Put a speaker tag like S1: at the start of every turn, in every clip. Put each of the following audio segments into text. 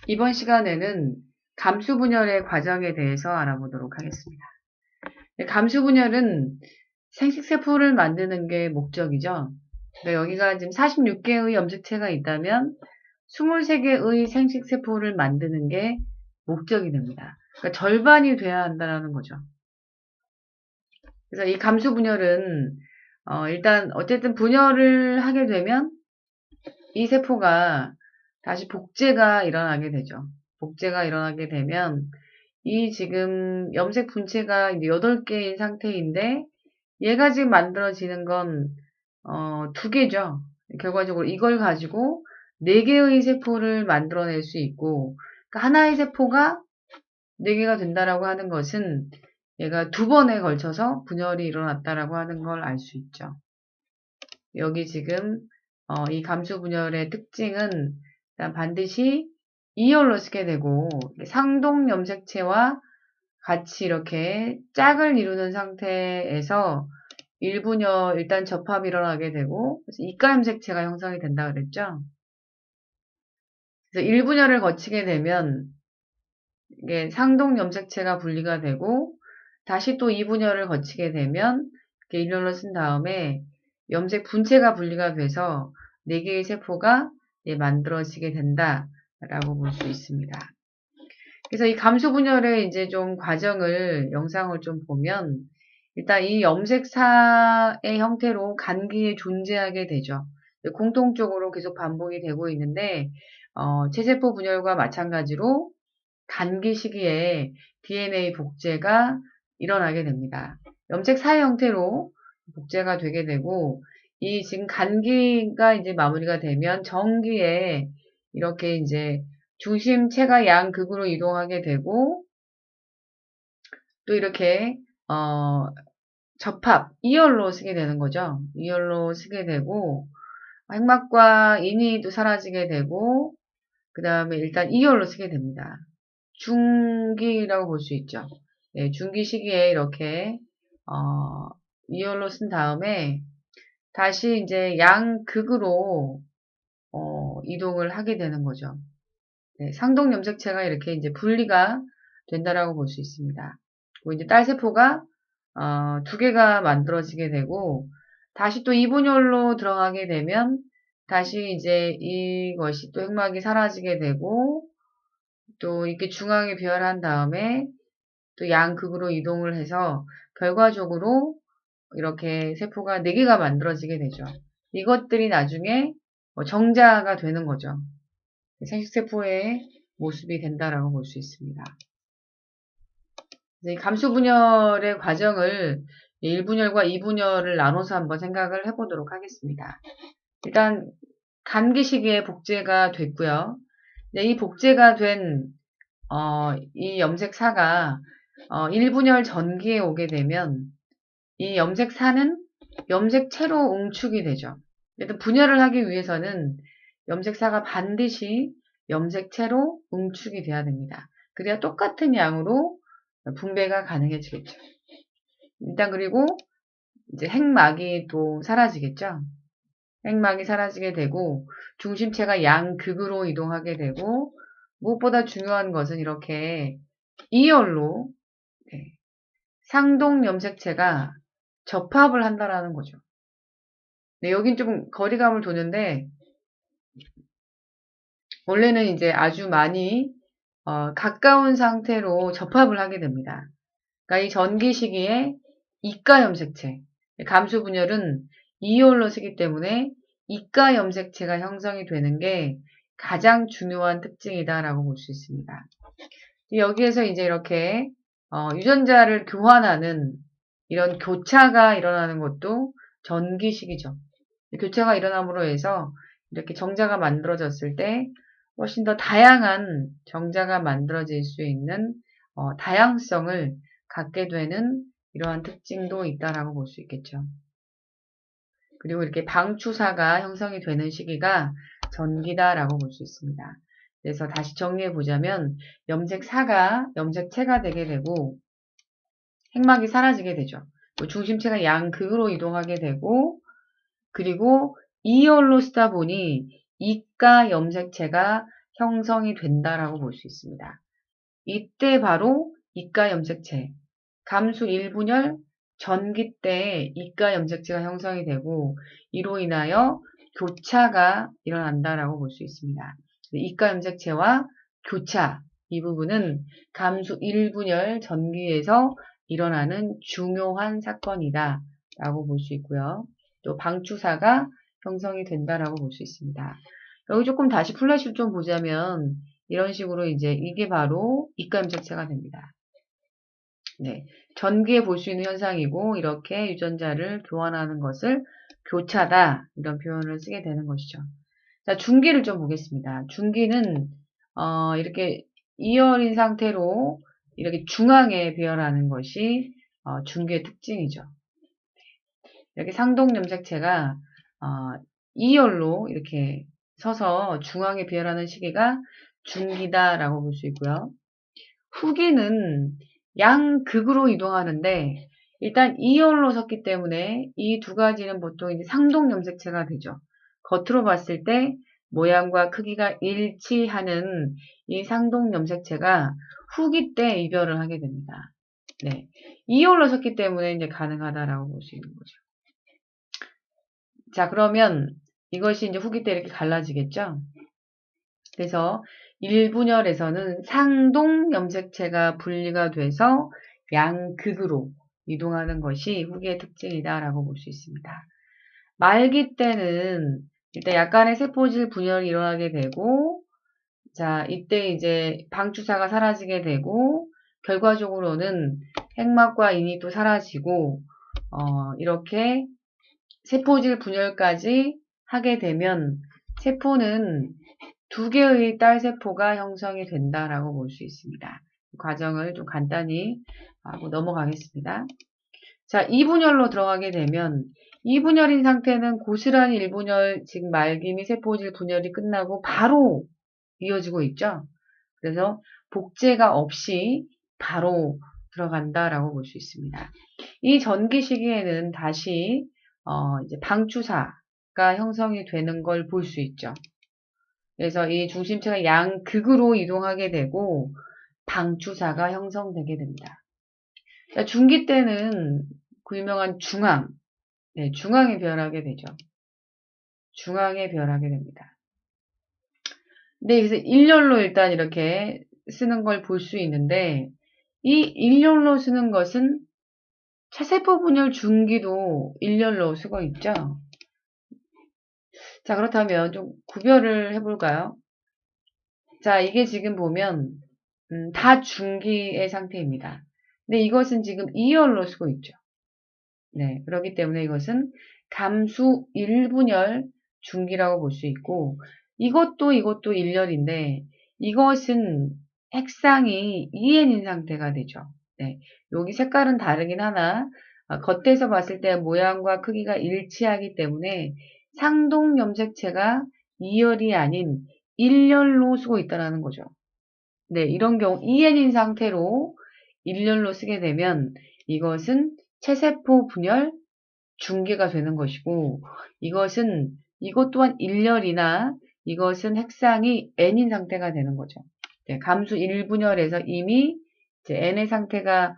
S1: 이번 시간에는 감수분열의 과정에 대해서 알아보도록 하겠습니다. 감수분열은 생식세포를 만드는 게 목적이죠. 그러니까 여기가 지금 46개의 염색체가 있다면 23개의 생식세포를 만드는 게 목적이 됩니다. 그러니까 절반이 돼야 한다는 거죠. 그래서 이 감수분열은 일단 어쨌든 분열을 하게 되면 이 세포가 다시 복제가 일어나게 되죠. 복제가 일어나게 되면 이 지금 염색 분체가 이제 8개인 상태인데 얘가 지금 만들어지는 건 2개죠. 결과적으로 이걸 가지고 4개의 세포를 만들어낼 수 있고, 그러니까 하나의 세포가 4개가 된다라고 하는 것은 얘가 2번에 걸쳐서 분열이 일어났다라고 하는 걸 알 수 있죠. 여기 지금 이 감수 분열의 특징은 일단 반드시 2열로 쓰게 되고 상동 염색체와 같이 이렇게 짝을 이루는 상태에서 1분열 일단 접합이 일어나게 되고 그래서 이가 염색체가 형성이 된다 그랬죠. 그래서 1분열을 거치게 되면 이게 상동 염색체가 분리가 되고 다시 또 2분열을 거치게 되면 이렇게 1열로 쓴 다음에 염색 분체가 분리가 돼서 4개의 세포가 만들어지게 된다라고 볼 수 있습니다. 그래서 이 감수 분열의 이제 좀 과정을 영상을 좀 보면 일단 이 염색사의 형태로 간기에 존재하게 되죠. 공통적으로 계속 반복이 되고 있는데 체세포 분열과 마찬가지로 간기 시기에 DNA 복제가 일어나게 됩니다. 염색사의 형태로 복제가 되게 되고 이 지금 간기가 이제 마무리가 되면 정기에 이렇게 이제 중심체가 양극으로 이동하게 되고 또 이렇게 접합 2열로 쓰게 되는 거죠. 2열로 쓰게 되고 핵막과 인이도 사라지게 되고 그 다음에 일단 2열로 쓰게 됩니다. 중기라고 볼 수 있죠. 네, 중기 시기에 이렇게 2열로 쓴 다음에 다시 이제 양극으로 이동을 하게 되는 거죠. 네, 상동 염색체가 이렇게 이제 분리가 된다라고 볼 수 있습니다. 그리고 이제 딸세포가 2개가 만들어지게 되고 다시 또 2분열로 들어가게 되면 다시 이제 이것이 또 핵막이 사라지게 되고 또 이렇게 중앙에 비열한 다음에 또 양극으로 이동을 해서 결과적으로 이렇게 세포가 4개가 만들어지게 되죠. 이것들이 나중에 정자가 되는 거죠. 생식세포의 모습이 된다라고 볼 수 있습니다. 이 감수분열의 과정을 1분열과 2분열을 나눠서 한번 생각을 해보도록 하겠습니다. 일단 간기 시기에 복제가 됐고요. 이 복제가 된 이 염색사가 1분열 전기에 오게 되면 이 염색사는 염색체로 응축이 되죠. 일단 분열을 하기 위해서는 염색사가 반드시 염색체로 응축이 돼야 됩니다. 그래야 똑같은 양으로 분배가 가능해지겠죠. 일단 그리고 이제 핵막이 또 사라지겠죠. 핵막이 사라지게 되고 중심체가 양극으로 이동하게 되고 무엇보다 중요한 것은 이렇게 2열로 상동 염색체가 접합을 한다라는 거죠. 네, 여긴 좀 거리감을 두는데 원래는 이제 아주 많이 가까운 상태로 접합을 하게 됩니다. 그러니까 이 전기 시기에 이가 염색체, 감수 분열은 2열로 쓰기 때문에 이가 염색체가 형성이 되는 게 가장 중요한 특징이다라고 볼 수 있습니다. 여기에서 이제 이렇게 유전자를 교환하는 이런 교차가 일어나는 것도 전기식이죠. 교차가 일어남으로 해서 이렇게 정자가 만들어졌을 때 훨씬 더 다양한 정자가 만들어질 수 있는 다양성을 갖게 되는 이러한 특징도 있다라고 볼 수 있겠죠. 그리고 이렇게 방추사가 형성이 되는 시기가 전기다라고 볼 수 있습니다. 그래서 다시 정리해 보자면 염색사가 염색체가 되게 되고 핵막이 사라지게 되죠. 중심체가 양극으로 이동하게 되고 그리고 2열로 쓰다 보니 이가 염색체가 형성이 된다라고 볼 수 있습니다. 이때 바로 이가 염색체, 감수 1분열 전기 때 이가 염색체가 형성이 되고 이로 인하여 교차가 일어난다라고 볼 수 있습니다. 이가 염색체와 교차, 이 부분은 감수 1분열 전기에서 일어나는 중요한 사건이다 라고 볼 수 있고요. 또 방추사가 형성이 된다라고 볼 수 있습니다. 여기 조금 다시 플래시를 좀 보자면 이런 식으로 이제 이게 바로 이가 염색체가 됩니다. 네, 전기에 볼 수 있는 현상이고 이렇게 유전자를 교환하는 것을 교차다 이런 표현을 쓰게 되는 것이죠. 자, 중기를 좀 보겠습니다. 중기는 이렇게 이열인 상태로 이렇게 중앙에 배열하는 것이 중기의 특징이죠. 이렇게 상동 염색체가 이열로 이렇게 서서 중앙에 배열하는 시기가 중기다라고 볼 수 있고요. 후기는 양극으로 이동하는데 일단 2열로 섰기 때문에 이 두 가지는 보통 이제 상동 염색체가 되죠. 겉으로 봤을 때 모양과 크기가 일치하는 이 상동 염색체가 후기 때 이별을 하게 됩니다. 네. 2열로 섰기 때문에 이제 가능하다라고 볼 수 있는 거죠. 자, 그러면 이것이 이제 후기 때 이렇게 갈라지겠죠? 그래서 1분열에서는 상동 염색체가 분리가 돼서 양극으로 이동하는 것이 후기의 특징이다라고 볼 수 있습니다. 말기 때는 일단 약간의 세포질 분열이 일어나게 되고, 자, 이때 이제 방추사가 사라지게 되고, 결과적으로는 핵막과 인이 또 사라지고, 이렇게 세포질 분열까지 하게 되면 세포는 두 개의 딸세포가 형성이 된다라고 볼 수 있습니다. 과정을 좀 간단히 하고 넘어가겠습니다. 자, 2분열로 들어가게 되면 2분열인 상태는 고스란히 1분열, 즉 말기 및 세포질 분열이 끝나고 바로 이어지고 있죠. 그래서 복제가 없이 바로 들어간다라고 볼 수 있습니다. 이 전기 시기에는 다시 이제 방추사가 형성이 되는 걸 볼 수 있죠. 그래서 이 중심체가 양극으로 이동하게 되고 방추사가 형성되게 됩니다. 자, 중기 때는 그 유명한 중앙, 네, 중앙에 배열하게 되죠. 중앙에 배열하게 됩니다. 네, 그래서 일렬로 일단 이렇게 쓰는 걸 볼 수 있는데 이 일렬로 쓰는 것은 차세포 분열 중기도 일렬로 쓰고 있죠. 자, 그렇다면 좀 구별을 해볼까요? 자, 이게 지금 보면 다 중기의 상태입니다. 근데 이것은 지금 2열로 쓰고 있죠. 네, 그렇기 때문에 이것은 감수 1분열 중기라고 볼 수 있고 이것도 1열인데 이것은 핵상이 2n인 상태가 되죠. 네, 여기 색깔은 다르긴 하나 겉에서 봤을 때 모양과 크기가 일치하기 때문에 상동 염색체가 2열이 아닌 1열로 쓰고 있다는 거죠. 네, 이런 경우 2n인 상태로 1열로 쓰게 되면 이것은 체세포 분열 중기가 되는 것이고 이것 또한 1열이나 이것은 핵상이 n인 상태가 되는 거죠. 네, 감수 1분열에서 이미 이제 n의 상태가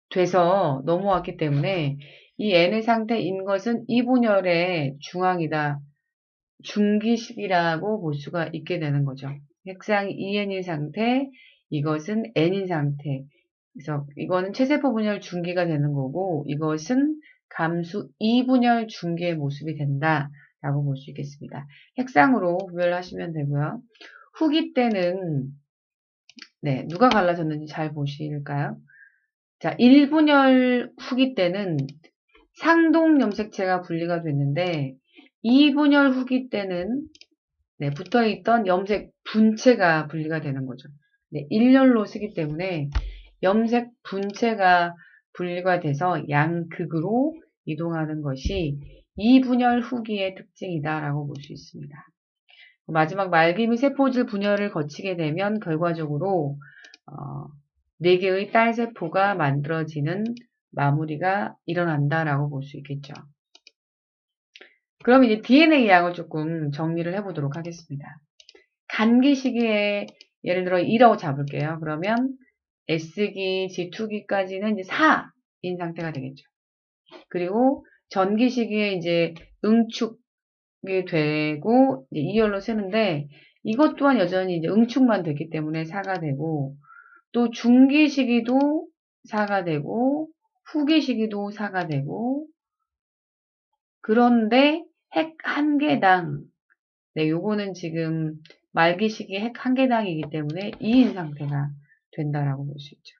S1: 돼서 넘어왔기 때문에 이 n의 상태인 것은 2분열의 중앙이다. 중기식이라고 볼 수가 있게 되는 거죠. 핵상이 2n인 상태, 이것은 n인 상태. 그래서 이거는 체세포 분열 중기가 되는 거고 이것은 감수 2분열 중기의 모습이 된다라고 볼 수 있겠습니다. 핵상으로 구별하시면 되고요. 후기 때는 네, 누가 갈라졌는지 잘 보실까요? 자, 1분열 후기 때는 상동 염색체가 분리가 됐는데 2분열 후기 때는 네, 붙어있던 염색 분체가 분리가 되는 거죠. 네, 일렬로 쓰기 때문에 염색 분체가 분리가 돼서 양극으로 이동하는 것이 2분열 후기의 특징이다라고 볼 수 있습니다. 마지막 말기 및 세포질 분열을 거치게 되면 결과적으로 4개의 딸세포가 만들어지는 마무리가 일어난다라고 볼 수 있겠죠. 그럼 이제 DNA 양을 조금 정리를 해보도록 하겠습니다. 단기 시기에 예를 들어 2라고 잡을게요. 그러면 S기, G2기까지는 이제 4인 상태가 되겠죠. 그리고 전기 시기에 이제 응축이 되고 이제 2열로 세는데 이것 또한 여전히 이제 응축만 됐기 때문에 4가 되고, 또 중기 시기도 4가 되고 후기 시기도 4가 되고, 그런데 핵 한 개당, 네, 요거는 지금 말기 시기 핵 한 개당이기 때문에 2인 상태가 된다라고 볼 수 있죠.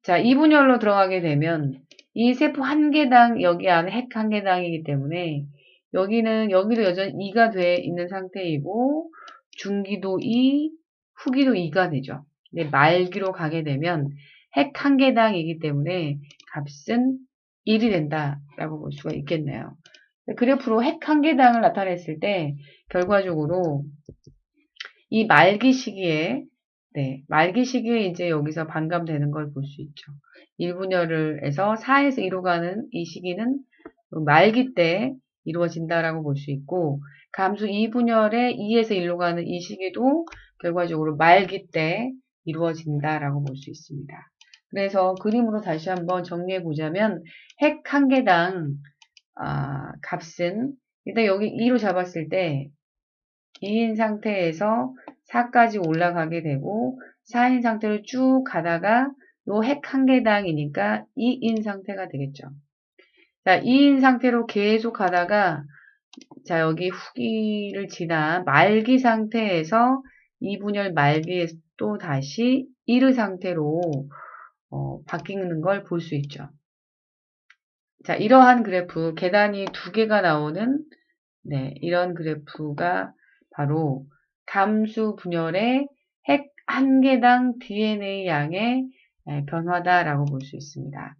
S1: 자, 2분열로 들어가게 되면 이 세포 한 개당 여기 안에 핵 한 개당이기 때문에 여기도 여전히 2가 돼 있는 상태이고, 중기도 2, 후기도 2가 되죠. 근데 말기로 가게 되면 핵 한 개당이기 때문에 값은 1이 된다라고 볼 수가 있겠네요. 그래프로 핵 한 개당을 나타냈을 때 결과적으로 이 말기 시기에, 네, 말기 시기에 이제 여기서 반감되는 걸 볼 수 있죠. 1분열을 해서 4에서 2로 가는 이 시기는 말기 때 이루어진다라고 볼 수 있고, 감수 2분열에 2에서 1로 가는 이 시기도 결과적으로 말기 때 이루어진다라고 볼 수 있습니다. 그래서 그림으로 다시 한번 정리해 보자면 핵 한 개당 값은 일단 여기 2로 잡았을 때 2인 상태에서 4까지 올라가게 되고, 4인 상태로 쭉 가다가 요 핵 한 개당이니까 2인 상태가 되겠죠. 자, 2인 상태로 계속 가다가, 자, 여기 후기를 지난 말기 상태에서 2분열 말기에 또 다시 1의 상태로 바뀌는 걸 볼 수 있죠. 자, 이러한 그래프, 계단이 두 개가 나오는, 네, 이런 그래프가 바로 감수 분열의 핵 한 개당 DNA 양의 변화다라고 볼 수 있습니다.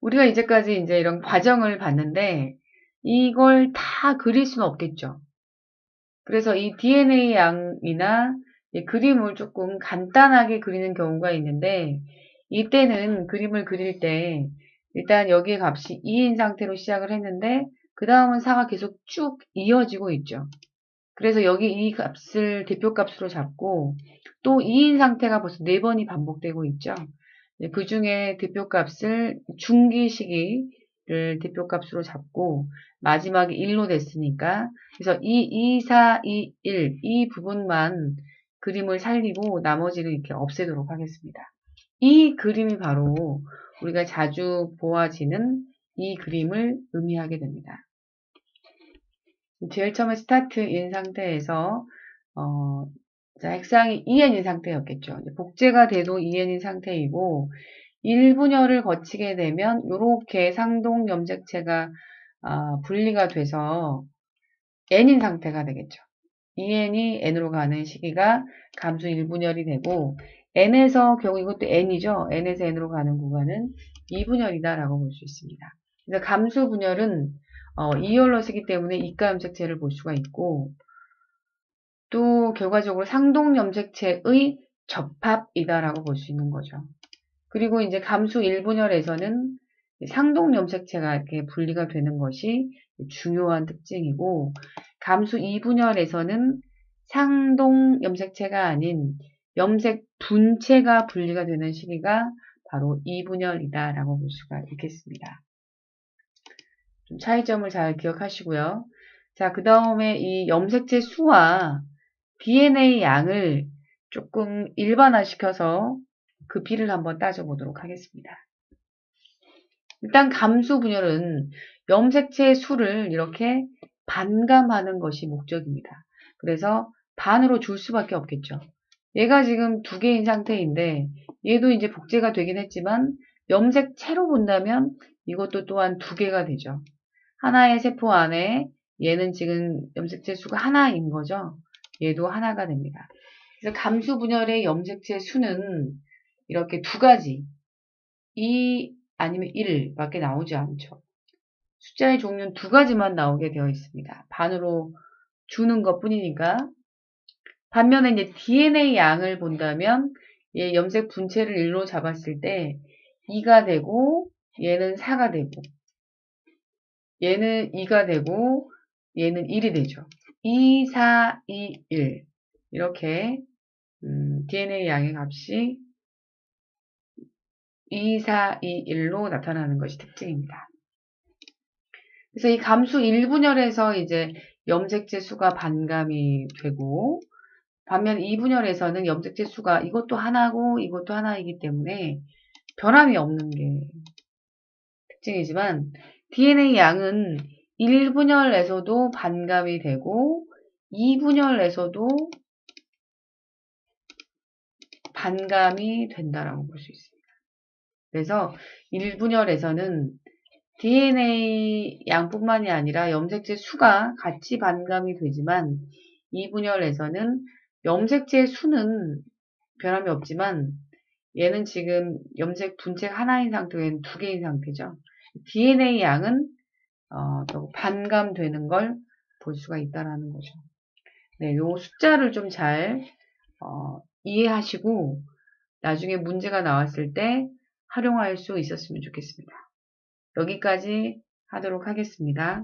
S1: 우리가 이제까지 이제 이런 과정을 봤는데 이걸 다 그릴 수는 없겠죠. 그래서 이 DNA 양이나 이 그림을 조금 간단하게 그리는 경우가 있는데, 이때는 그림을 그릴 때 일단 여기의 값이 2인 상태로 시작을 했는데 그 다음은 4가 계속 쭉 이어지고 있죠. 그래서 여기 이 값을 대표값으로 잡고, 또 2인 상태가 벌써 4번이 반복되고 있죠. 그 중에 대표값을 중기 시기를 대표값으로 잡고 마지막에 1로 됐으니까, 그래서 2, 4, 2, 1 이 부분만 그림을 살리고 나머지를 이렇게 없애도록 하겠습니다. 이 그림이 바로 우리가 자주 보아지는 이 그림을 의미하게 됩니다. 제일 처음에 스타트인 상태에서 자, 핵상이 2n인 상태였겠죠. 복제가 돼도 2n인 상태이고, 1분열을 거치게 되면 이렇게 상동 염색체가 분리가 돼서 n인 상태가 되겠죠. 2n이 n으로 가는 시기가 감수 1분열이 되고, n에서 결국 이것도 n이죠. n에서 n으로 가는 구간은 2분열이다라고 볼 수 있습니다. 그래서 감수 분열은 2열로쓰기 때문에 이가 염색체를 볼 수가 있고, 또 결과적으로 상동 염색체의 접합이다라고 볼 수 있는 거죠. 그리고 이제 감수 1분열에서는 상동 염색체가 이렇게 분리가 되는 것이 중요한 특징이고, 감수 2분열에서는 상동 염색체가 아닌 염색 분체가 분리가 되는 시기가 바로 2분열이다라고 볼 수가 있겠습니다. 좀 차이점을 잘 기억하시고요. 자, 그 다음에 이 염색체 수와 DNA 양을 조금 일반화시켜서 그 비를 한번 따져보도록 하겠습니다. 일단 감수 분열은 염색체의 수를 이렇게 반감하는 것이 목적입니다. 그래서 반으로 줄 수밖에 없겠죠. 얘가 지금 2개인 상태인데 얘도 이제 복제가 되긴 했지만 염색체로 본다면 이것도 또한 2개가 되죠. 하나의 세포 안에 얘는 지금 염색체 수가 하나인 거죠. 얘도 하나가 됩니다. 그래서 감수 분열의 염색체 수는 이렇게 2가지, 2 아니면 1밖에 나오지 않죠. 숫자의 종류는 2가지만 나오게 되어 있습니다. 반으로 주는 것 뿐이니까. 반면에 이제 DNA 양을 본다면 얘 염색 분체를 1로 잡았을 때 2가 되고, 얘는 4가 되고, 얘는 2가 되고, 얘는 1이 되죠. 2, 4, 2, 1 이렇게 DNA 양의 값이 2, 4, 2, 1로 나타나는 것이 특징입니다. 그래서 이 감수 1분열에서 이제 염색체 수가 반감이 되고, 반면 2분열에서는 염색체 수가 이것도 하나고 이것도 하나이기 때문에 변함이 없는 게 특징이지만, DNA 양은 1분열에서도 반감이 되고 2분열에서도 반감이 된다라고 볼 수 있습니다. 그래서 1분열에서는 DNA 양뿐만이 아니라 염색체 수가 같이 반감이 되지만 2분열에서는 염색체 수는 변함이 없지만 얘는 지금 염색 분책 하나인 상태인 두 개인 상태죠. DNA 양은 반감되는 걸 볼 수가 있다라는 거죠. 네, 요 숫자를 좀 잘 이해하시고 나중에 문제가 나왔을 때 활용할 수 있었으면 좋겠습니다. 여기까지 하도록 하겠습니다.